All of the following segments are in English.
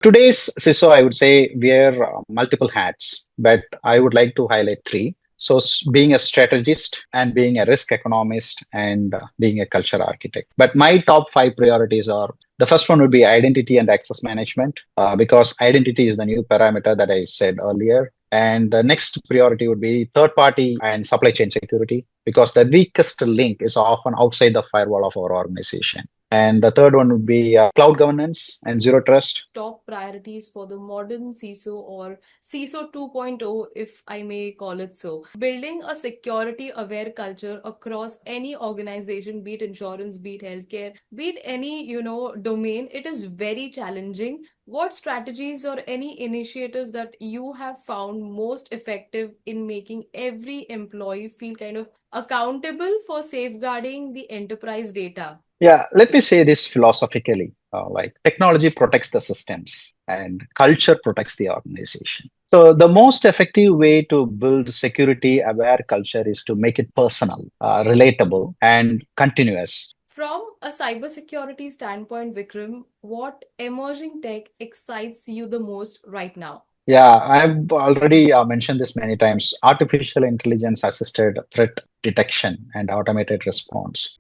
Today's CISO, I would say, wear multiple hats, but I would like to highlight three. So, being a strategist and being a risk economist and being a culture architect. But my top five priorities are the first one would be identity and access management, because identity is the new parameter that I said earlier. And the next priority would be third party and supply chain security, because the weakest link is often outside the firewall of our organization. And the third one would be cloud governance and zero trust. Top priorities for the modern CISO or CISO 2.0, if I may call it so. Building a security aware culture across any organization, be it insurance, be it healthcare, be it any, domain, it is very challenging. What strategies or any initiatives that you have found most effective in making every employee feel kind of accountable for safeguarding the enterprise data? Yeah, let me say this philosophically. Like technology protects the systems and culture protects the organization. So the most effective way to build security aware culture is to make it personal, relatable, and continuous. From a cybersecurity standpoint, Vikram, what emerging tech excites you the most right now? Yeah, I've already mentioned this many times. Artificial intelligence assisted threat detection and automated response.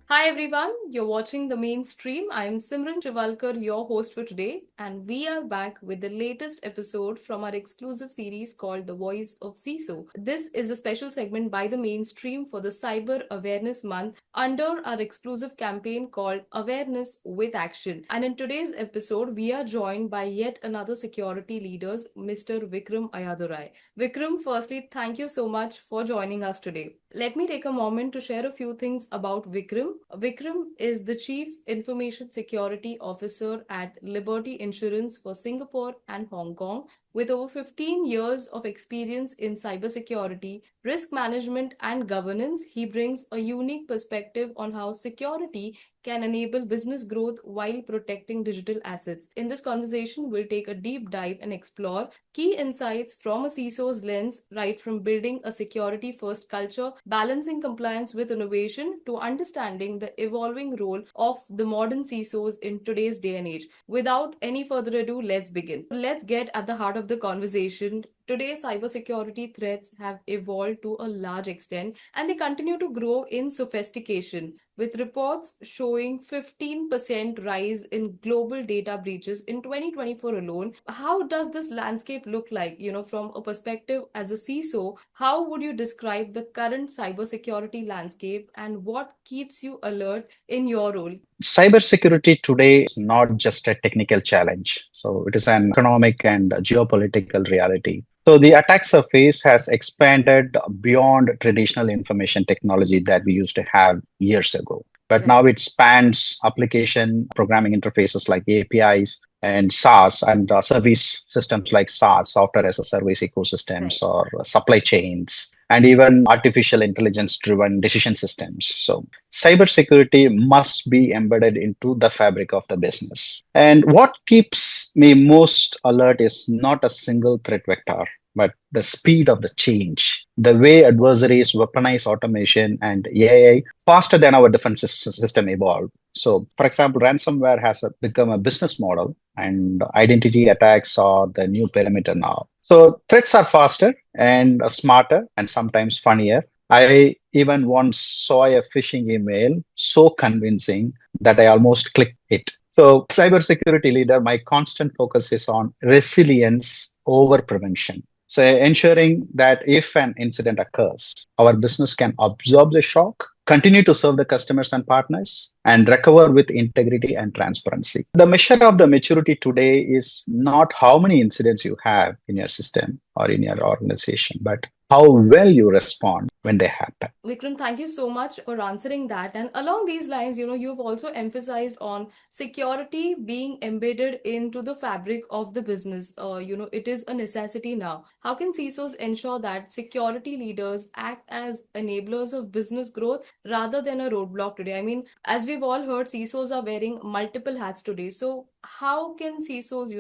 Hi everyone, you're watching the mainstream. I'm Simran Shivalkar, your host for today, and we are back with the latest episode from our exclusive series called The Voice of CISO. This is a special segment by the mainstream for the Cyber Awareness Month under our exclusive campaign called Awareness with Action. And in today's episode, we are joined by yet another security leaders, Mr. Vikram Ayyadurai. Vikram, firstly, thank you so much for joining us today. Let me take a moment to share a few things about Vikram. Vikram is the Chief Information Security Officer at Liberty Insurance for Singapore and Hong Kong. With over 15 years of experience in cybersecurity, risk management, and governance, he brings a unique perspective on how security can enable business growth while protecting digital assets. In this conversation, we'll take a deep dive and explore key insights from a CISO's lens, right from building a security first culture, balancing compliance with innovation, to understanding the evolving role of the modern CISOs in today's day and age. Without any further ado, let's begin. Let's get at the heart of the conversation. Today, cybersecurity threats have evolved to a large extent and they continue to grow in sophistication, with reports showing 15% rise in global data breaches in 2024 alone. How does this landscape look like? From a perspective as a CISO, how would you describe the current cybersecurity landscape and what keeps you alert in your role? Cybersecurity today is not just a technical challenge. So it is an economic and geopolitical reality. So the attack surface has expanded beyond traditional information technology that we used to have years ago. But now Right. it spans application programming interfaces like APIs and SaaS and service systems like SaaS, software as a service ecosystems, Right. or supply chains, and even artificial intelligence driven decision systems. So cybersecurity must be embedded into the fabric of the business. And what keeps me most alert is not a single threat vector, but the speed of the change, the way adversaries weaponize automation and AI faster than our defense system evolved. So, for example, ransomware has become a business model, and identity attacks are the new perimeter now. So, threats are faster and smarter and sometimes funnier. I even once saw a phishing email so convincing that I almost clicked it. So, cybersecurity leader, my constant focus is on resilience over prevention. So, ensuring that if an incident occurs, our business can absorb the shock, continue to serve the customers and partners, and recover with integrity and transparency. The measure of the maturity today is not how many incidents you have in your system or in your organization, but how well you respond when they happen. Vikram, thank you so much for answering that. And along these lines, you've also emphasized on security being embedded into the fabric of the business. It is a necessity now. How can CISOs ensure that security leaders act as enablers of business growth rather than a roadblock today? I mean, as we've all heard, CISOs are wearing multiple hats today. So, how can CISOs,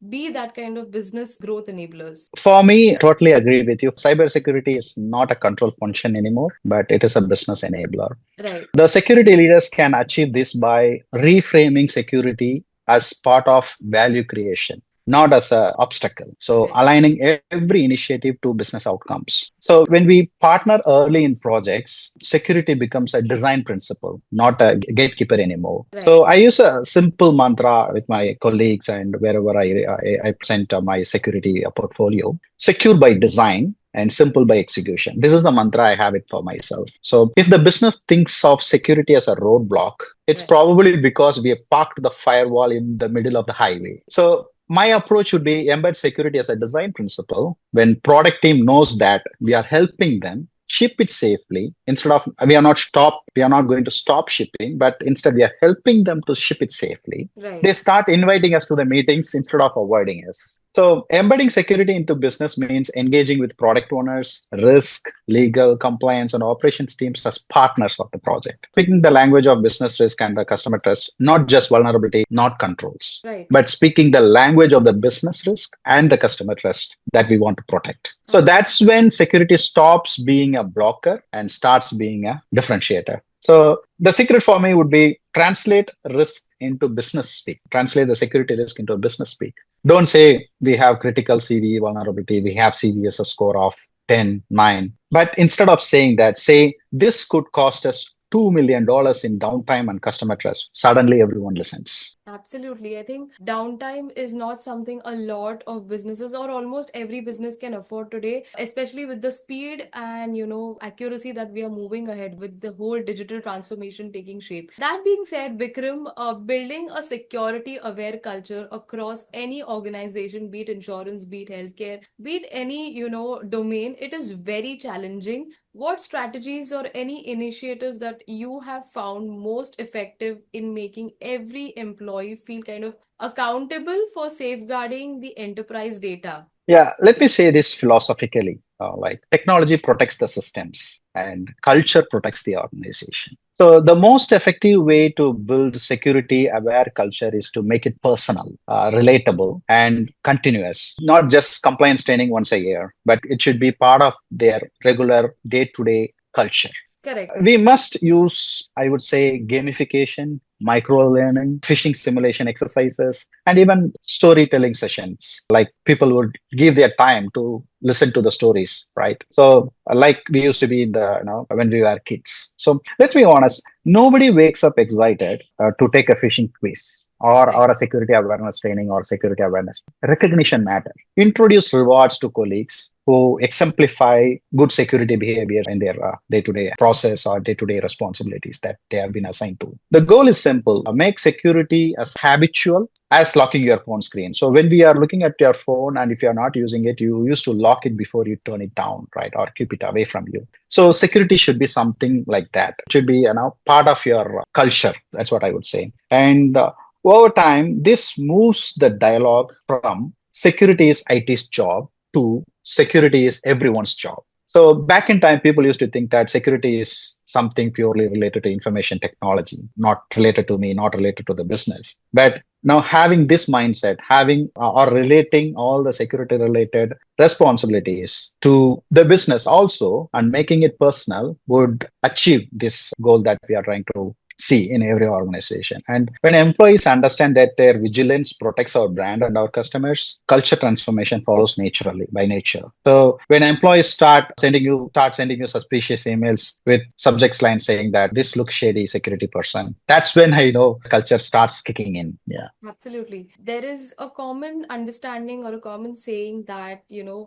be that kind of business growth enablers? For me, totally agree with you. Cybersecurity is not a control function anymore, but it is a business enabler. Right, The security leaders can achieve this by reframing security as part of value creation, not as an obstacle. So, right, aligning every initiative to business outcomes. So, when we partner early in projects, security becomes a design principle, not a gatekeeper anymore. right. So, I use a simple mantra with my colleagues and wherever I present my security portfolio: secure by design and simple by execution. This is the mantra I have it for myself. So if the business thinks of security as a roadblock, it's Right. probably because we have parked the firewall in the middle of the highway. So my approach would be embed security as a design principle. When product team knows that we are helping them ship it safely, instead of we are not going to stop shipping, but instead we are helping them to ship it safely. They Right. start inviting us to the meetings instead of avoiding us. So, embedding security into business means engaging with product owners, risk, legal, compliance, and operations teams as partners of the project. Speaking the language of business risk and the customer trust, not just vulnerability, not controls, Right. but speaking the language of the business risk and the customer trust that we want to protect. So, Absolutely. that's when security stops being a blocker and starts being a differentiator. So the secret for me would be translate risk into business speak, translate the security risk into a business speak. Don't say we have critical CVE vulnerability, we have CVS a score of 10, 9. But instead of saying that, say this could cost us $2 million in downtime and customer trust. Suddenly everyone listens. Absolutely. I think downtime is not something a lot of businesses or almost every business can afford today, especially with the speed and, accuracy that we are moving ahead with the whole digital transformation taking shape. That being said, Vikram, building a security aware culture across any organization, be it insurance, be it healthcare, be it any, domain, it is very challenging. What strategies or any initiatives that you have found most effective in making every employee feel kind of accountable for safeguarding the enterprise data? Yeah, let me say this philosophically. Like technology protects the systems and culture protects the organization. So the most effective way to build security aware culture is to make it personal, relatable, and continuous. Not just compliance training once a year, but it should be part of their regular day-to-day culture. Correct. We must use, I would say, gamification, micro learning, phishing simulation exercises, and even storytelling sessions. Like people would give their time to listen to the stories, right? So, like we used to be in the, when we were kids. So, let's be honest, nobody wakes up excited to take a phishing quiz. Or Right. a security awareness training or security awareness. Recognition matter. Introduce rewards to colleagues who exemplify good security behaviors in their day-to-day process or day-to-day responsibilities that they have been assigned to. The goal is simple: make security as habitual as locking your phone screen. So when we are looking at your phone and if you are not using it, you used to lock it before you turn it down, right, or keep it away from you. So security should be something like that. It should be part of your culture. That's what I would say. And over time, this moves the dialogue from security is IT's job to security is everyone's job. So back in time, people used to think that security is something purely related to information technology, not related to me, not related to the business. But now having this mindset, having or relating all the security related responsibilities to the business also and making it personal would achieve this goal that we are trying to see in every organization. And when employees understand that their vigilance protects our brand and our customers, culture transformation follows naturally by nature. So when employees start sending you suspicious emails with subjects line saying that this looks shady, security person, that's when I know culture starts kicking in. Yeah. Absolutely. There is a common understanding or a common saying that,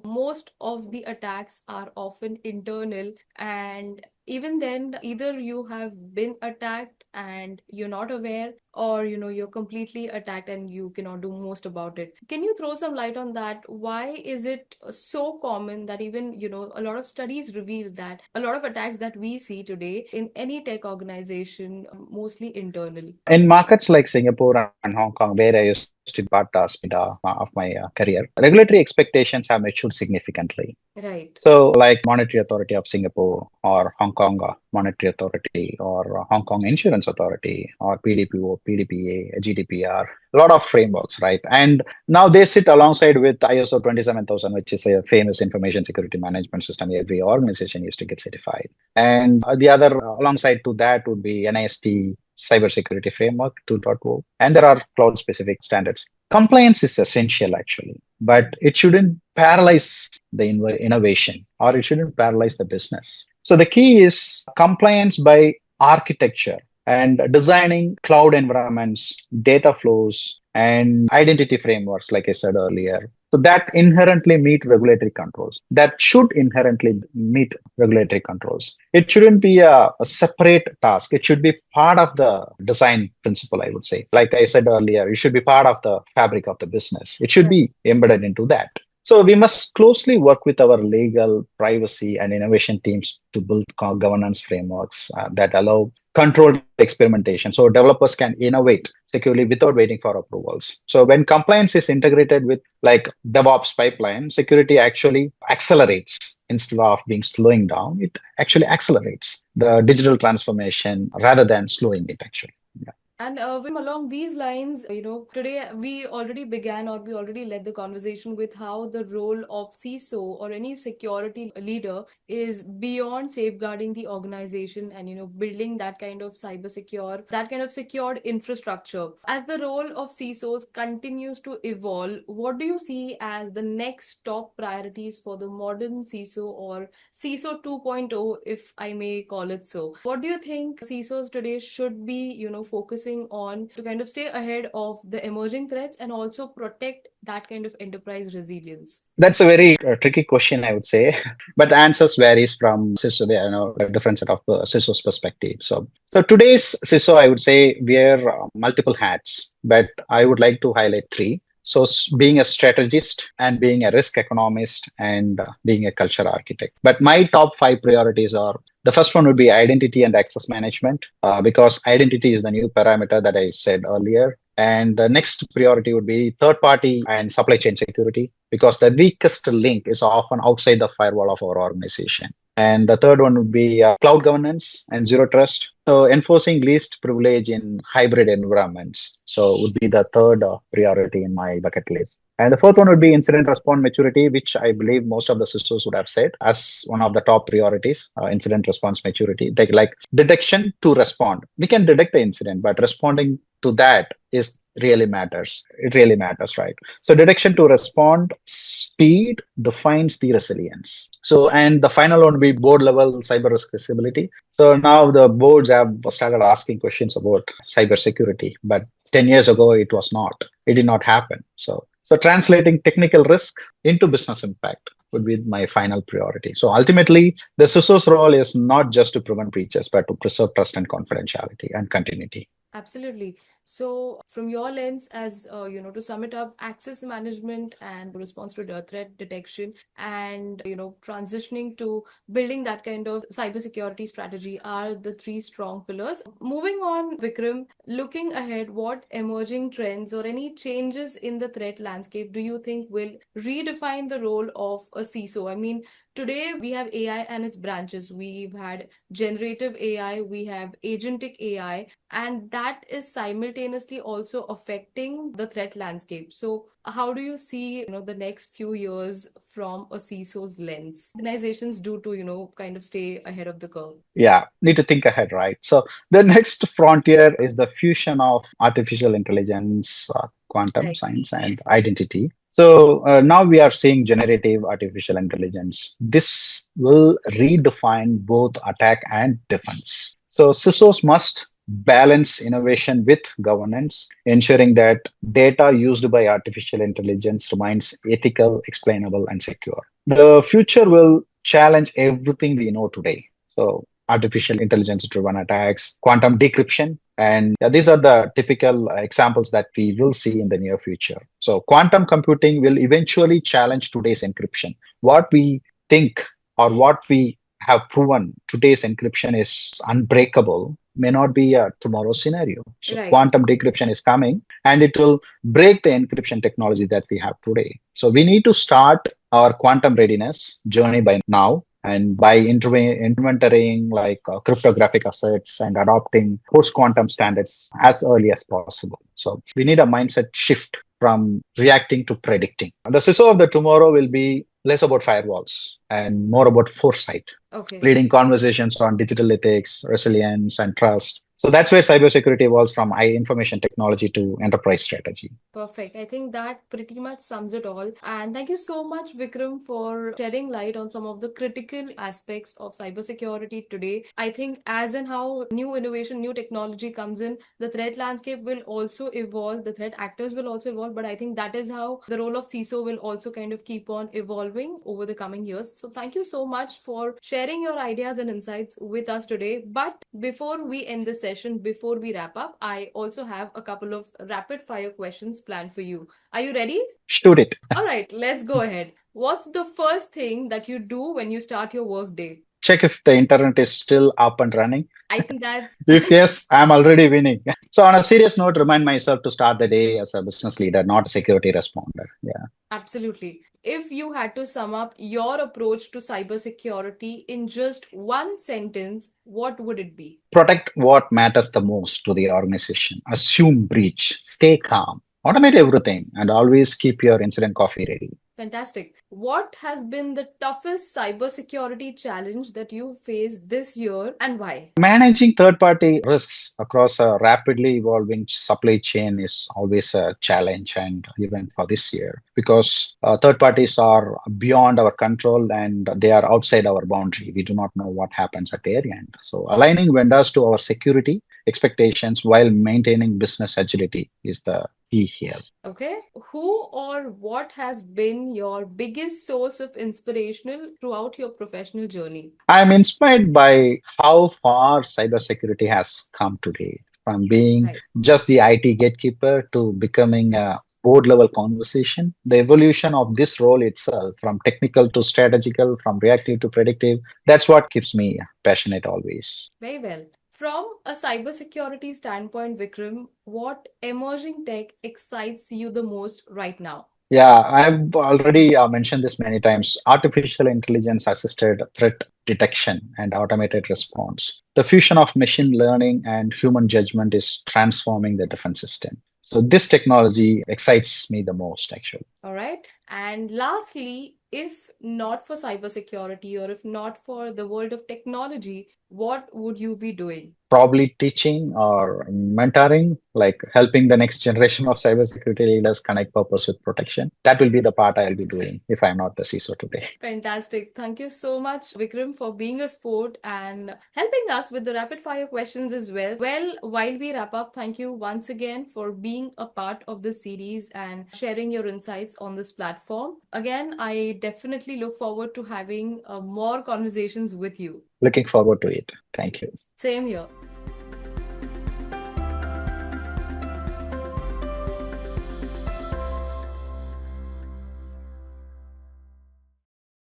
most of the attacks are often internal, and even then, either you have been attacked and you're not aware, or, you're completely attacked and you cannot do most about it. Can you throw some light on that? Why is it so common that even, a lot of studies reveal that a lot of attacks that we see today in any tech organization, mostly internal? In markets like Singapore and Hong Kong, where I used to be spend of my career, regulatory expectations have matured significantly. Right. So, like Monetary Authority of Singapore or Hong Kong, Monetary Authority or Hong Kong Insurance Authority or PDPO, PDPA, GDPR, a lot of frameworks, right? And now they sit alongside with ISO 27000, which is a famous information security management system. Every organization used to get certified. And the other alongside to that would be NIST Cybersecurity Framework 2.0. And there are cloud specific standards. Compliance is essential actually, but it shouldn't paralyze the innovation or it shouldn't paralyze the business. So the key is compliance by architecture and designing cloud environments, data flows, and identity frameworks, like I said earlier. So that inherently meet regulatory controls. That should inherently meet regulatory controls. It shouldn't be a separate task. It should be part of the design principle, I would say. Like I said earlier, it should be part of the fabric of the business. It should be embedded into that. So we must closely work with our legal, privacy, and innovation teams to build governance frameworks that allow controlled experimentation. So developers can innovate securely without waiting for approvals. So when compliance is integrated with like DevOps pipeline, security actually accelerates instead of being slowing down. It actually accelerates the digital transformation rather than slowing it actually. Yeah. And along these lines, today we already began or we already led the conversation with how the role of CISO or any security leader is beyond safeguarding the organization and, building that kind of that kind of secured infrastructure. As the role of CISOs continues to evolve, what do you see as the next top priorities for the modern CISO or CISO 2.0, if I may call it so? What do you think CISOs today should be, focusing on to kind of stay ahead of the emerging threats and also protect that kind of enterprise resilience? That's a very tricky question, I would say, but the answers varies from CISO, a different set of CISO's perspective. So today's CISO, I would say, wear multiple hats, but I would like to highlight three. So being a strategist and being a risk economist and being a culture architect. But my top five priorities are the first one would be identity and access management, because identity is the new parameter that I said earlier. And the next priority would be third party and supply chain security, because the weakest link is often outside the firewall of our organization. And the third one would be cloud governance and zero trust. So enforcing least privilege in hybrid environments. So would be the third priority in my bucket list. And the fourth one would be incident response maturity, which I believe most of the CISOs would have said as one of the top priorities, incident response maturity. Like detection to respond. We can detect the incident, but responding to that is really matters. It really matters, right? So detection to respond, speed defines the resilience. So, and the final one would be board level cyber risk visibility. So now the boards have started asking questions about cybersecurity, but 10 years ago, it was not. It did not happen. So translating technical risk into business impact would be my final priority. So ultimately, the CISO's role is not just to prevent breaches, but to preserve trust and confidentiality and continuity. Absolutely. So, from your lens, as to sum it up, access management and response to the threat detection, and transitioning to building that kind of cybersecurity strategy are the three strong pillars. Moving on, Vikram, looking ahead, what emerging trends or any changes in the threat landscape do you think will redefine the role of a CISO? I mean, today we have AI and its branches. We've had generative AI, we have agentic AI, and that is simultaneously also affecting the threat landscape. So how do you see the next few years from a CISO's lens? Organizations do to kind of stay ahead of the curve. Yeah, need to think ahead, right? So the next frontier is the fusion of artificial intelligence, quantum Right. science, and identity. So now we are seeing generative artificial intelligence. This will redefine both attack and defense. So CISOs must balance innovation with governance, ensuring that data used by artificial intelligence remains ethical, explainable, and secure. The future will challenge everything we know today. So artificial intelligence driven attacks, quantum decryption, and these are the typical examples that we will see in the near future. So quantum computing will eventually challenge today's encryption. What we think or what we have proven today's encryption is unbreakable may not be a tomorrow scenario. So Right. quantum decryption is coming and it will break the encryption technology that we have today. So we need to start our quantum readiness journey by now and by inventorying like cryptographic assets and adopting post quantum standards as early as possible. So we need a mindset shift from reacting to predicting. The CISO of the tomorrow will be less about firewalls and more about foresight, Okay. leading conversations on digital ethics, resilience, and trust. So that's where cybersecurity evolves from high information technology to enterprise strategy. Perfect. I think that pretty much sums it all. And thank you so much, Vikram, for shedding light on some of the critical aspects of cybersecurity today. I think, as and how new innovation, new technology comes in, the threat landscape will also evolve, the threat actors will also evolve. But I think that is how the role of CISO will also kind of keep on evolving over the coming years. So, thank you so much for sharing your ideas and insights with us today. But before we end the session, before we wrap up, I also have a couple of rapid fire questions planned for you. Are you ready? Shoot it. All right, let's go ahead. What's the first thing that you do when you start your work day? Check if the internet is still up and running. I think that's If yes, I'm already winning. So, on a serious note, remind myself to start the day as a business leader, not a security responder. Yeah. absolutely. If you had to sum up your approach to cybersecurity in just one sentence, what would it be? Protect what matters the most to the organization. Assume breach. Stay calm. Automate everything and always keep your incident coffee ready. Fantastic. What has been the toughest cybersecurity challenge that you faced this year and why? Managing third party risks across a rapidly evolving supply chain is always a challenge, and even for this year, because third parties are beyond our control and they are outside our boundary. We do not know what happens at their end. So, aligning vendors to our security expectations while maintaining business agility is the key here. Okay. Who or what has been your biggest source of inspirational throughout your professional journey? I'm inspired by how far cybersecurity has come today, from being Right. just the IT gatekeeper to becoming a board level conversation. The evolution of this role itself, from technical to strategical, from reactive to predictive, that's what keeps me passionate always. Very well. From a cybersecurity standpoint, Vikram, what emerging tech excites you the most right now? Yeah, I've already mentioned this many times. Artificial intelligence assisted threat detection and automated response. The fusion of machine learning and human judgment is transforming the defense system. So, this technology excites me the most, actually. All right. And lastly, if not for cybersecurity or if not for the world of technology, what would you be doing? Probably teaching or mentoring, like helping the next generation of cybersecurity leaders connect purpose with protection. That will be the part I'll be doing if I'm not the CISO today. Fantastic. Thank you so much, Vikram, for being a sport and helping us with the rapid fire questions as well. Well, while we wrap up, thank you once again for being a part of this series and sharing your insights on this platform. Again, I definitely look forward to having more conversations with you. Looking forward to it. Thank you. Same here.